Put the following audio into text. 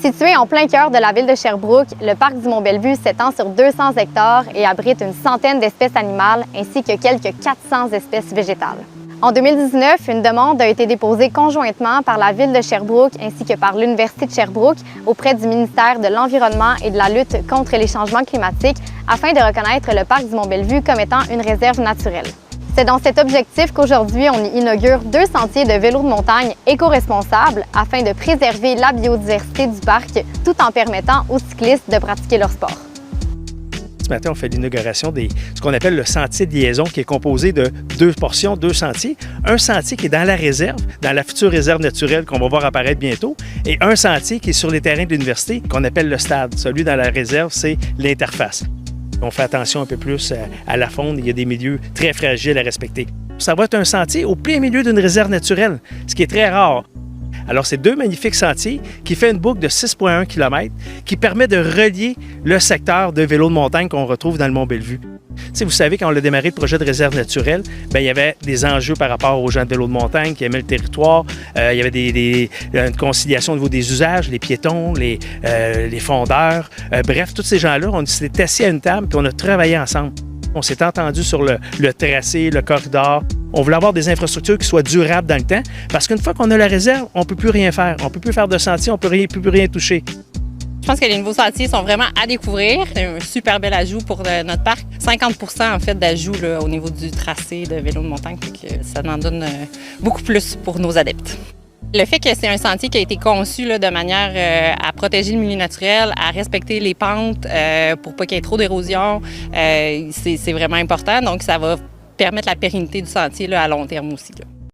Situé en plein cœur de la ville de Sherbrooke, le parc du Mont-Bellevue s'étend sur 200 hectares et abrite une centaine d'espèces animales ainsi que quelques 400 espèces végétales. En 2019, une demande a été déposée conjointement par la ville de Sherbrooke ainsi que par l'Université de Sherbrooke auprès du ministère de l'Environnement et de la lutte contre les changements climatiques afin de reconnaître le parc du Mont-Bellevue comme étant une réserve naturelle. C'est dans cet objectif qu'aujourd'hui, on y inaugure 2 sentiers de vélo de montagne éco-responsables afin de préserver la biodiversité du parc tout en permettant aux cyclistes de pratiquer leur sport. Ce matin, on fait l'inauguration de ce qu'on appelle le sentier de liaison qui est composé de 2 portions, 2 sentiers. Un sentier qui est dans la réserve, dans la future réserve naturelle qu'on va voir apparaître bientôt, et un sentier qui est sur les terrains de l'université qu'on appelle le stade. Celui dans la réserve, c'est l'interface. On fait attention un peu plus à la faune. Il y a des milieux très fragiles à respecter. Ça va être un sentier au plein milieu d'une réserve naturelle, ce qui est très rare. Alors, c'est 2 magnifiques sentiers qui fait une boucle de 6,1 km qui permet de relier le secteur de vélo de montagne qu'on retrouve dans le Mont-Bellevue. Vous savez, quand on a démarré le projet de réserve naturelle, il y avait des enjeux par rapport aux gens de vélo de montagne qui aimaient le territoire. Il y avait une conciliation au niveau des usages, les piétons, les fondeurs. Bref, tous ces gens-là, on s'est assis à une table et on a travaillé ensemble. On s'est entendu sur le tracé, le corridor. On voulait avoir des infrastructures qui soient durables dans le temps parce qu'une fois qu'on a la réserve, on ne peut plus rien faire. On ne peut plus faire de sentier, on ne peut plus rien toucher. Je pense que les nouveaux sentiers sont vraiment à découvrir. C'est un super bel ajout pour notre parc. 50 % en fait d'ajout au niveau du tracé de vélo de montagne, ça en donne beaucoup plus pour nos adeptes. Le fait que c'est un sentier qui a été conçu de manière à protéger le milieu naturel, à respecter les pentes pour pas qu'il y ait trop d'érosion, c'est vraiment important. Donc, ça va permettre la pérennité du sentier à long terme aussi.